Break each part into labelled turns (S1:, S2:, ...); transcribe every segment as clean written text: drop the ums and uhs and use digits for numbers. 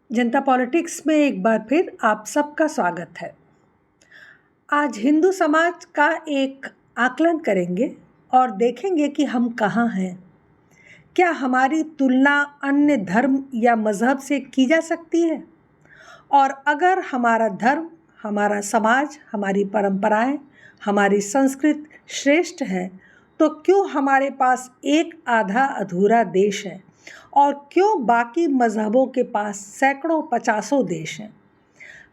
S1: जनता politics में एक बार फिर आप सबका स्वागत है। आज हिंदू समाज का एक आकलन करेंगे और देखेंगे कि हम कहाँ हैं। क्या हमारी तुलना अन्य धर्म या मज़हब से की जा सकती है? और अगर हमारा धर्म, हमारा समाज, हमारी परंपराएं, हमारी संस्कृति श्रेष्ठ है, तो क्यों हमारे पास एक आधा अधूरा देश है और क्यों बाकी मज़हबों के पास सैकड़ों पचासों देश हैं?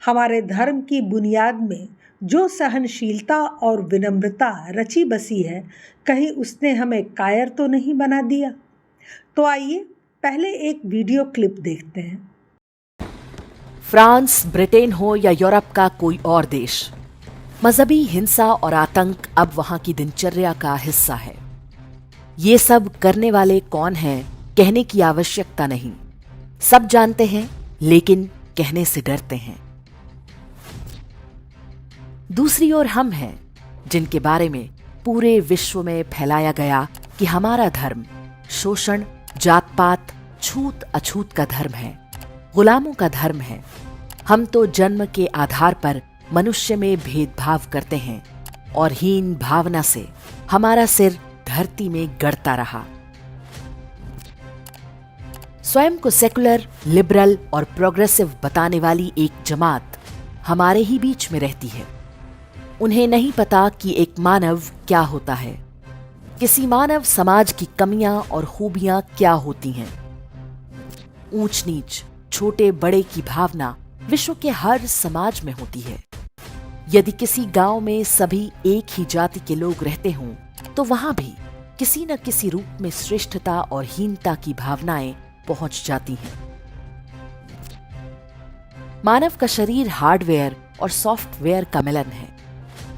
S1: हमारे धर्म की बुनियाद में जो सहनशीलता और विनम्रता रची बसी है, कहीं उसने हमें कायर तो नहीं बना दिया? तो आइए पहले एक वीडियो क्लिप देखते हैं।
S2: फ्रांस, ब्रिटेन हो या यूरोप का कोई और देश, मजहबी हिंसा और आतंक अब वहां की दिनचर्या का हिस्सा है। ये सब करने वाले कौन हैं, कहने की आवश्यकता नहीं। सब जानते हैं, लेकिन कहने से डरते हैं। दूसरी ओर हम हैं, जिनके बारे में पूरे विश्व में फैलाया गया कि हमारा धर्म शोषण, जात पात, छूत अछूत का धर्म है, गुलामों का धर्म है। हम तो जन्म के आधार पर मनुष्य में भेदभाव करते हैं और हीन भावना से हमारा सिर धरती में गड़ता रहा। स्वयं को सेकुलर, लिबरल और प्रोग्रेसिव बताने वाली एक जमात हमारे ही बीच में रहती है। उन्हें नहीं पता कि एक मानव क्या होता है, किसी मानव समाज की कमियां और खूबियां क्या होती हैं। ऊंच नीच, छोटे बड़े की भावना विश्व के हर समाज में होती है। यदि किसी गांव में सभी एक ही जाति के लोग रहते हों, तो वहां भी किसी न किसी रूप में श्रेष्ठता और हीनता की भावनाएं पहुंच जाती हैं। मानव का शरीर हार्डवेयर और सॉफ्टवेयर का मिलन है।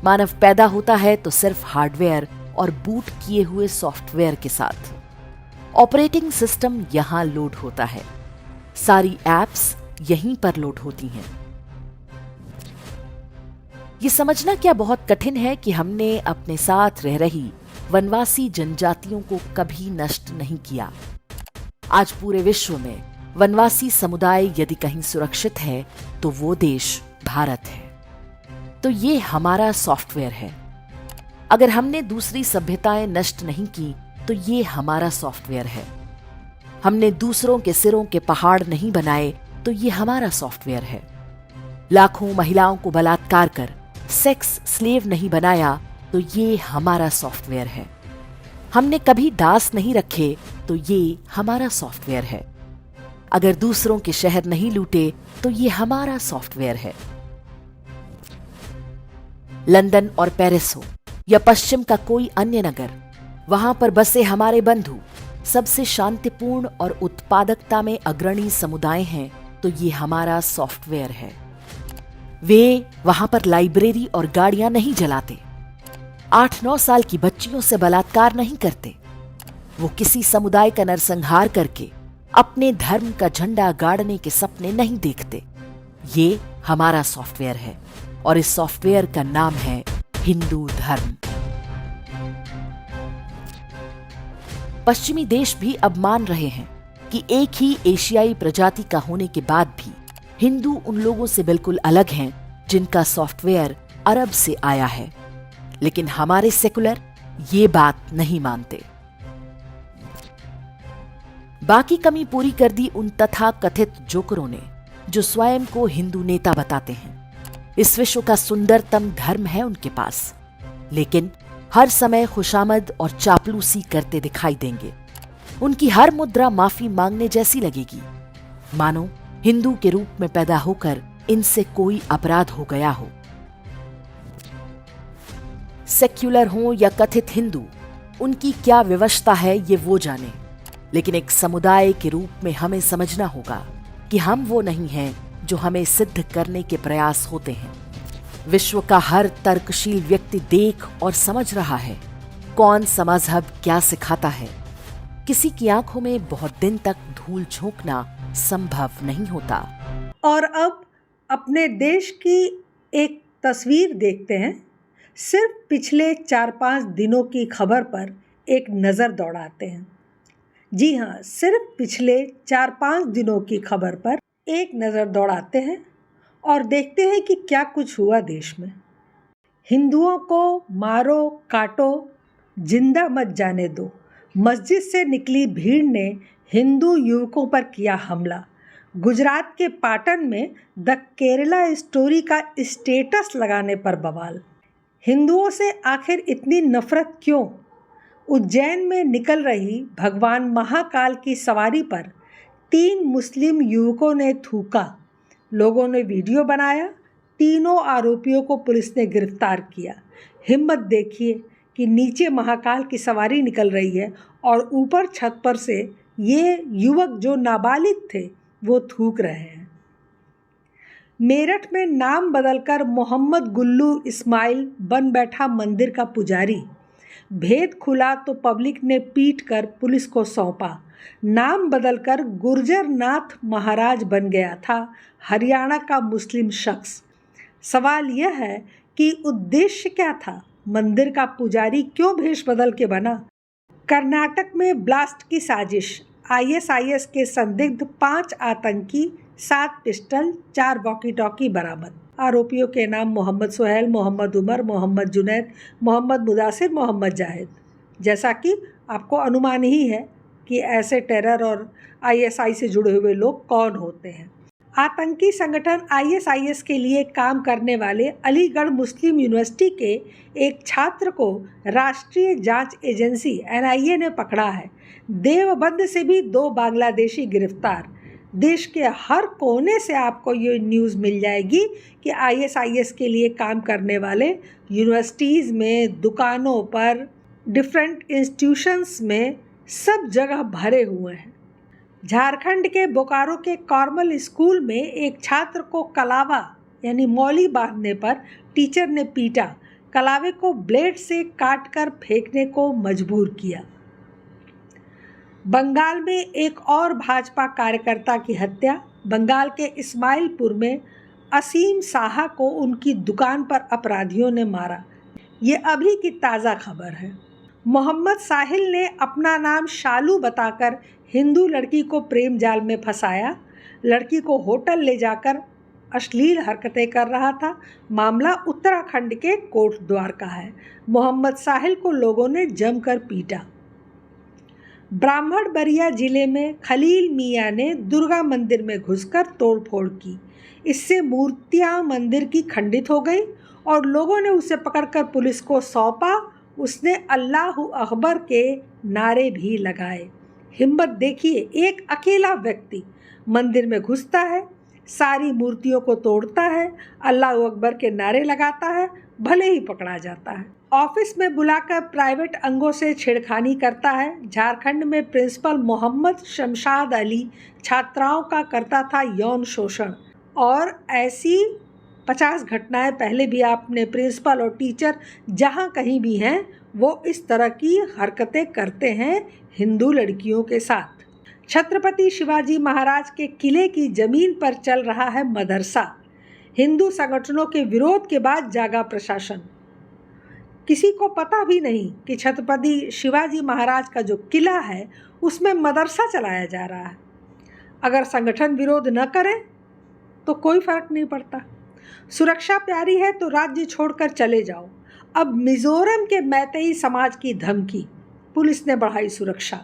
S2: मानव पैदा होता है तो सिर्फ हार्डवेयर और बूट किए हुए सॉफ्टवेयर के साथ। ऑपरेटिंग सिस्टम यहां लोड होता है, सारी एप्स यहीं पर लोड होती हैं। ये समझना क्या बहुत कठिन है कि हमने अपने साथ रह रही वनवासी जनजातियों को कभी नष्ट नहीं किया। आज पूरे विश्व में वनवासी समुदाय यदि कहीं सुरक्षित है तो वो देश भारत है। तो ये हमारा सॉफ्टवेयर है। अगर हमने दूसरी सभ्यताएं नष्ट नहीं की तो ये हमारा सॉफ्टवेयर है। हमने दूसरों के सिरों के पहाड़ नहीं बनाए तो ये हमारा सॉफ्टवेयर है। लाखों महिलाओं को बलात्कार कर सेक्स स्लेव नहीं बनाया तो ये हमारा सॉफ्टवेयर है। हमने कभी दास नहीं रखे तो ये हमारा सॉफ्टवेयर है। अगर दूसरों के शहर नहीं लूटे तो ये हमारा सॉफ्टवेयर है। लंदन और पेरिस हो या पश्चिम का कोई अन्य नगर, वहां पर बसे हमारे बंधु सबसे शांतिपूर्ण और उत्पादकता में अग्रणी समुदाय हैं तो ये हमारा सॉफ्टवेयर है। वे वहां पर लाइब्रेरी और गाड़ियां नहीं जलाते, 8-9 साल की बच्चियों से बलात्कार नहीं करते, वो किसी समुदाय का नरसंहार करके अपने धर्म का झंडा गाड़ने के सपने नहीं देखते। ये हमारा सॉफ्टवेयर है और इस सॉफ्टवेयर का नाम है हिंदू धर्म। पश्चिमी देश भी अब मान रहे हैं कि एक ही एशियाई प्रजाति का होने के बाद भी हिंदू उन लोगों से बिल्कुल अलग हैं जिनका सॉफ्टवेयर अरब से आया है। लेकिन हमारे सेकुलर ये बात नहीं मानते। बाकी कमी पूरी कर दी उन तथा कथित जोकरों ने जो स्वयं को हिंदू नेता बताते हैं। इस विश्व का सुंदरतम धर्म है उनके पास, लेकिन हर समय खुशामद और चापलूसी करते दिखाई देंगे। उनकी हर मुद्रा माफी मांगने जैसी लगेगी, मानो हिंदू के रूप में पैदा होकर इनसे कोई अपराध हो गया हो। सेक्युलर हो या कथित हिंदू, उनकी क्या व्यवस्था है ये वो जाने, लेकिन एक समुदाय के रूप में हमें समझना होगा कि हम वो नहीं हैं जो हमें सिद्ध करने के प्रयास होते हैं। विश्व का हर तर्कशील व्यक्ति देख और समझ रहा है कौन सा मजहब क्या सिखाता है। किसी की आंखों में बहुत दिन तक धूल झोंकना संभव नहीं होता।
S1: और अब अपने देश की एक तस्वीर देखते हैं। सिर्फ पिछले 4-5 दिनों की खबर पर एक नज़र दौड़ाते हैं। जी हाँ, सिर्फ पिछले 4-5 दिनों की खबर पर एक नज़र दौड़ाते हैं और देखते हैं कि क्या कुछ हुआ देश में। हिंदुओं को मारो काटो, जिंदा मत जाने दो। मस्जिद से निकली भीड़ ने हिंदू युवकों पर किया हमला। गुजरात के पाटन में द केरला स्टोरी का स्टेटस लगाने पर बवाल। हिंदुओं से आखिर इतनी नफरत क्यों? उज्जैन में निकल रही भगवान महाकाल की सवारी पर 3 मुस्लिम युवकों ने थूका। लोगों ने वीडियो बनाया। तीनों आरोपियों को पुलिस ने गिरफ्तार किया। हिम्मत देखिए कि नीचे महाकाल की सवारी निकल रही है और ऊपर छत पर से ये युवक जो नाबालिग थे वो थूक रहे हैं। मेरठ में नाम बदलकर मोहम्मद गुल्लू इस्माइल बन बैठा मंदिर का पुजारी। भेद खुला तो पब्लिक ने पीट कर पुलिस को सौंपा। नाम बदलकर गुर्जर नाथ महाराज बन गया था हरियाणा का मुस्लिम शख्स। सवाल यह है कि उद्देश्य क्या था? मंदिर का पुजारी क्यों भेष बदल के बना? कर्नाटक में ब्लास्ट की साजिश। आईएसआईएस के संदिग्ध 5 आतंकी, 7 पिस्टल, 4 वॉकी टॉकी बरामद। आरोपियों के नाम मोहम्मद सुहेल, मोहम्मद उमर, मोहम्मद जुनैद, मोहम्मद मुदासिर, मोहम्मद जाहिद। जैसा कि आपको अनुमान ही है कि ऐसे टेरर और आईएसआई से जुड़े हुए लोग कौन होते हैं। आतंकी संगठन आईएसआईएस के लिए काम करने वाले अलीगढ़ मुस्लिम यूनिवर्सिटी के एक छात्र को राष्ट्रीय जांच एजेंसी एनआईए ने पकड़ा है। देवबंद से भी 2 बांग्लादेशी गिरफ्तार। देश के हर कोने से आपको ये न्यूज़ मिल जाएगी कि आईएसआईएस के लिए काम करने वाले यूनिवर्सिटीज़ में, दुकानों पर, डिफरेंट इंस्टीट्यूशंस में सब जगह भरे हुए हैं। झारखंड के बोकारो के कॉर्मल स्कूल में एक छात्र को कलावा यानी मौली बांधने पर टीचर ने पीटा। कलावे को ब्लेड से काटकर फेंकने को मजबूर किया। बंगाल में एक और भाजपा कार्यकर्ता की हत्या। बंगाल के इस्माइलपुर में असीम साहा को उनकी दुकान पर अपराधियों ने मारा। ये अभी की ताज़ा खबर है। मोहम्मद साहिल ने अपना नाम शालू बताकर हिंदू लड़की को प्रेम जाल में फंसाया। लड़की को होटल ले जाकर अश्लील हरकतें कर रहा था। मामला उत्तराखंड के कोटद्वार का है। मोहम्मद साहिल को लोगों ने जमकर पीटा। ब्राह्मणबरिया जिले में खलील मियाँ ने दुर्गा मंदिर में घुसकर तोड़फोड़ की। इससे मूर्तियाँ मंदिर की खंडित हो गई और लोगों ने उसे पकड़कर पुलिस को सौंपा। उसने अल्लाहू अकबर के नारे भी लगाए। हिम्मत देखिए, एक अकेला व्यक्ति मंदिर में घुसता है, सारी मूर्तियों को तोड़ता है, अल्लाहू अकबर के नारे लगाता है, भले ही पकड़ा जाता है। ऑफिस में बुलाकर प्राइवेट अंगों से छेड़खानी करता है। झारखंड में प्रिंसिपल मोहम्मद शमशाद अली छात्राओं का करता था यौन शोषण। और ऐसी 50 घटनाएं पहले भी आपने प्रिंसिपल और टीचर जहां कहीं भी हैं वो इस तरह की हरकतें करते हैं हिंदू लड़कियों के साथ। छत्रपति शिवाजी महाराज के किले की जमीन पर चल रहा है मदरसा। हिंदू संगठनों के विरोध के बाद जागा प्रशासन। किसी को पता भी नहीं कि छत्रपति शिवाजी महाराज का जो किला है उसमें मदरसा चलाया जा रहा है। अगर संगठन विरोध न करे तो कोई फर्क नहीं पड़ता। सुरक्षा प्यारी है तो राज्य छोड़कर चले जाओ। अब मिजोरम के मैतेई समाज की धमकी, पुलिस ने बढ़ाई सुरक्षा।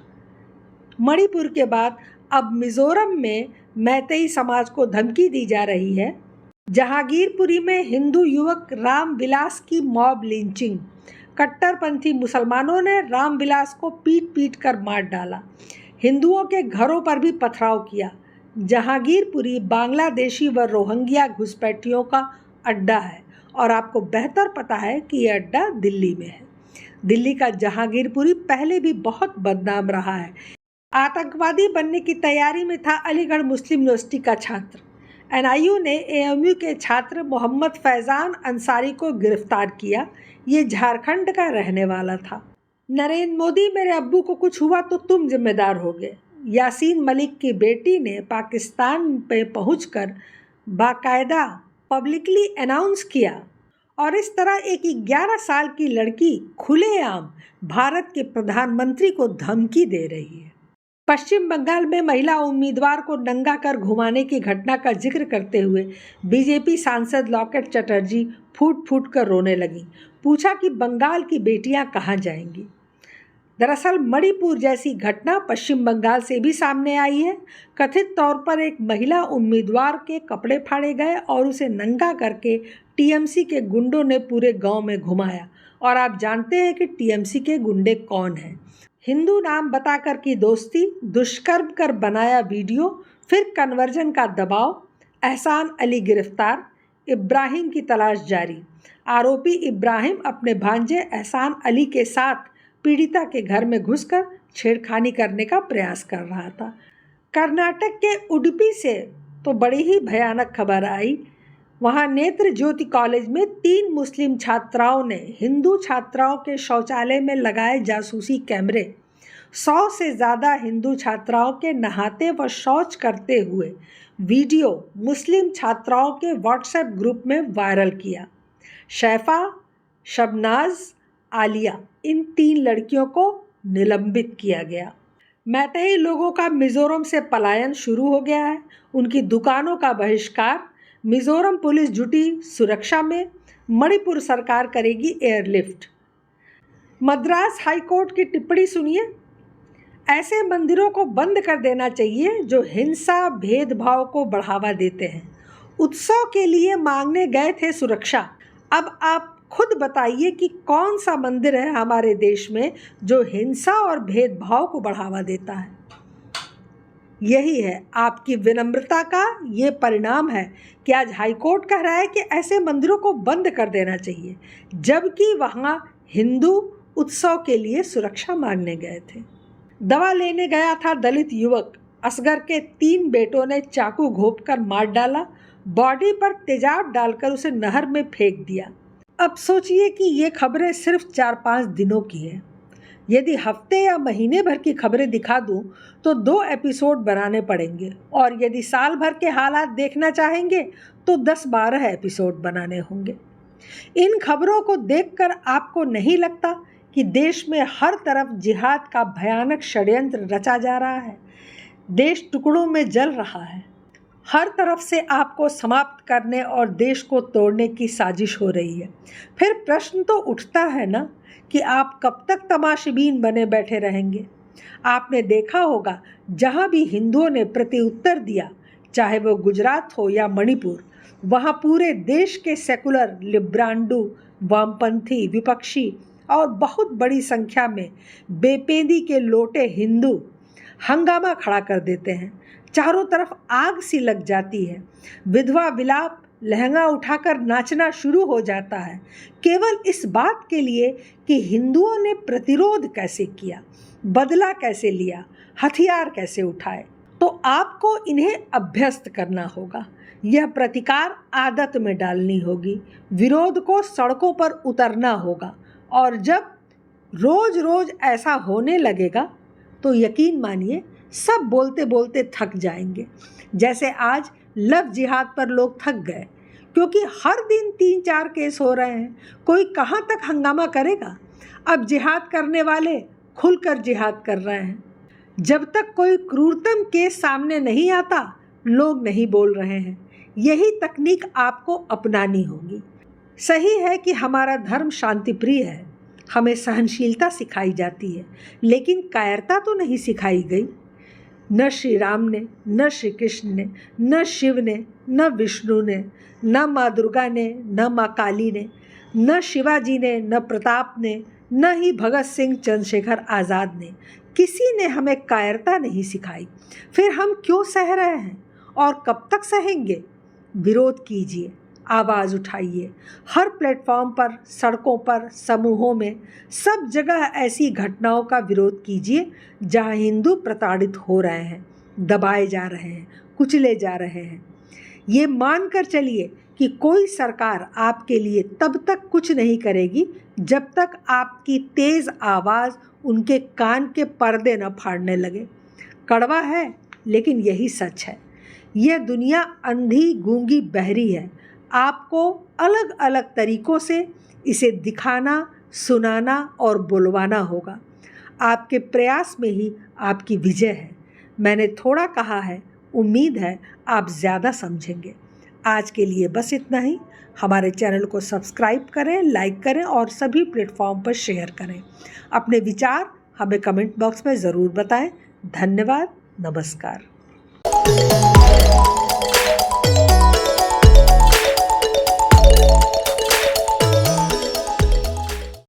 S1: मणिपुर के बाद अब मिजोरम में मैतेई समाज को धमकी दी जा रही है। जहांगीरपुरी में हिंदू युवक रामविलास की मॉब लिंचिंग। कट्टरपंथी मुसलमानों ने रामविलास को पीट पीट कर मार डाला। हिंदुओं के घरों पर भी पथराव किया। जहांगीरपुरी बांग्लादेशी व रोहिंग्या घुसपैठियों का अड्डा है और आपको बेहतर पता है कि यह अड्डा दिल्ली में है। दिल्ली का जहांगीरपुरी पहले भी बहुत बदनाम रहा है। आतंकवादी बनने की तैयारी में था अलीगढ़ मुस्लिम यूनिवर्सिटी का छात्र। एनआईयू ने एएमयू के छात्र मोहम्मद फैज़ान अंसारी को गिरफ्तार किया। ये झारखंड का रहने वाला था। नरेंद्र मोदी, मेरे अब्बू को कुछ हुआ तो तुम जिम्मेदार होगे। यासीन मलिक की बेटी ने पाकिस्तान पे पहुंचकर बाकायदा पब्लिकली अनाउंस किया और इस तरह एक 11 साल की लड़की खुलेआम भारत के प्रधानमंत्री को धमकी दे रही है। पश्चिम बंगाल में महिला उम्मीदवार को नंगा कर घुमाने की घटना का जिक्र करते हुए बीजेपी सांसद लॉकेट चटर्जी फूट फूट कर रोने लगी। पूछा कि बंगाल की बेटियां कहां जाएंगी। दरअसल मणिपुर जैसी घटना पश्चिम बंगाल से भी सामने आई है। कथित तौर पर एक महिला उम्मीदवार के कपड़े फाड़े गए और उसे नंगा करके टीएमसी के गुंडों ने पूरे गांव में घुमाया। और आप जानते हैं कि टीएमसी के गुंडे कौन हैं। हिंदू नाम बताकर की दोस्ती, दुष्कर्म कर बनाया वीडियो, फिर कन्वर्जन का दबाव। एहसान अली गिरफ्तार, इब्राहिम की तलाश जारी। आरोपी इब्राहिम अपने भांजे एहसान अली के साथ पीड़िता के घर में घुसकर छेड़खानी करने का प्रयास कर रहा था। कर्नाटक के उडुपी से तो बड़ी ही भयानक खबर आई। वहां नेत्र ज्योति कॉलेज में 3 मुस्लिम छात्राओं ने हिंदू छात्राओं के शौचालय में लगाए जासूसी कैमरे 100 से ज़्यादा हिंदू छात्राओं के नहाते व शौच करते हुए वीडियो मुस्लिम छात्राओं के व्हाट्सएप ग्रुप में वायरल किया। शैफा, शबनाज, आलिया, इन 3 लड़कियों को निलंबित किया गया। मैतेई लोगों का मिजोरम से पलायन शुरू हो गया है। उनकी दुकानों का बहिष्कार। मिजोरम पुलिस जुटी सुरक्षा में। मणिपुर सरकार करेगी एयरलिफ्ट। मद्रास हाईकोर्ट की टिप्पणी सुनिए। ऐसे मंदिरों को बंद कर देना चाहिए जो हिंसा भेदभाव को बढ़ावा देते हैं। उत्सव के लिए मांगने गए थे सुरक्षा। अब आप खुद बताइए कि कौन सा मंदिर है हमारे देश में जो हिंसा और भेदभाव को बढ़ावा देता है। यही है आपकी विनम्रता का ये परिणाम है कि आज हाईकोर्ट कह रहा है कि ऐसे मंदिरों को बंद कर देना चाहिए, जबकि वहाँ हिंदू उत्सव के लिए सुरक्षा मांगने गए थे। दवा लेने गया था दलित युवक। असगर के 3 बेटों ने चाकू घोंपकर मार डाला। बॉडी पर तेजाब डालकर उसे नहर में फेंक दिया। अब सोचिए कि ये खबरें सिर्फ 4-5 दिनों की है। यदि हफ्ते या महीने भर की खबरें दिखा दूं तो 2 एपिसोड बनाने पड़ेंगे, और यदि साल भर के हालात देखना चाहेंगे तो 10-12 एपिसोड बनाने होंगे। इन खबरों को देखकर आपको नहीं लगता कि देश में हर तरफ जिहाद का भयानक षड्यंत्र रचा जा रहा है? देश टुकड़ों में जल रहा है। हर तरफ से आपको समाप्त करने और देश को तोड़ने की साजिश हो रही है। फिर प्रश्न तो उठता है ना कि आप कब तक तमाशबीन बने बैठे रहेंगे? आपने देखा होगा जहाँ भी हिंदुओं ने प्रत्युत्तर दिया, चाहे वो गुजरात हो या मणिपुर, वहाँ पूरे देश के सेकुलर, लिब्रांडू, वामपंथी, विपक्षी और बहुत बड़ी संख्या में बेपेंदी के लोटे हिंदू हंगामा खड़ा कर देते हैं। चारों तरफ आग सी लग जाती है। विधवा विलाप, लहंगा उठाकर नाचना शुरू हो जाता है, केवल इस बात के लिए कि हिंदुओं ने प्रतिरोध कैसे किया, बदला कैसे लिया, हथियार कैसे उठाए। तो आपको इन्हें अभ्यस्त करना होगा। यह प्रतिकार आदत में डालनी होगी। विरोध को सड़कों पर उतरना होगा। और जब रोज रोज ऐसा होने लगेगा तो यकीन मानिए सब बोलते बोलते थक जाएंगे। जैसे आज लव जिहाद पर लोग थक गए, क्योंकि हर दिन 3-4 केस हो रहे हैं। कोई कहाँ तक हंगामा करेगा? अब जिहाद करने वाले खुलकर जिहाद कर रहे हैं। जब तक कोई क्रूरतम केस सामने नहीं आता, लोग नहीं बोल रहे हैं। यही तकनीक आपको अपनानी होगी। सही है कि हमारा धर्म शांतिप्रिय है, हमें सहनशीलता सिखाई जाती है, लेकिन कायरता तो नहीं सिखाई गई। न श्री राम ने, न श्री कृष्ण ने, न शिव ने, न विष्णु ने, न माँ दुर्गा ने, न माँ काली ने, न शिवाजी ने, न प्रताप ने, न ही भगत सिंह, चंद्रशेखर आज़ाद ने। किसी ने हमें कायरता नहीं सिखाई। फिर हम क्यों सह रहे हैं और कब तक सहेंगे? विरोध कीजिए, आवाज़ उठाइए। हर प्लेटफॉर्म पर, सड़कों पर, समूहों में, सब जगह ऐसी घटनाओं का विरोध कीजिए जहां हिंदू प्रताड़ित हो रहे हैं, दबाए जा रहे हैं, कुचले जा रहे हैं। ये मानकर चलिए कि कोई सरकार आपके लिए तब तक कुछ नहीं करेगी जब तक आपकी तेज़ आवाज़ उनके कान के पर्दे न फाड़ने लगे। कड़वा है लेकिन यही सच है। यह दुनिया अंधी, गूंगी, बहरी है। आपको अलग अलग तरीक़ों से इसे दिखाना, सुनाना और बुलवाना होगा। आपके प्रयास में ही आपकी विजय है। मैंने थोड़ा कहा है, उम्मीद है आप ज़्यादा समझेंगे। आज के लिए बस इतना ही। हमारे चैनल को सब्सक्राइब करें, लाइक करें और सभी प्लेटफॉर्म पर शेयर करें। अपने विचार हमें कमेंट बॉक्स में ज़रूर बताएं। धन्यवाद। नमस्कार।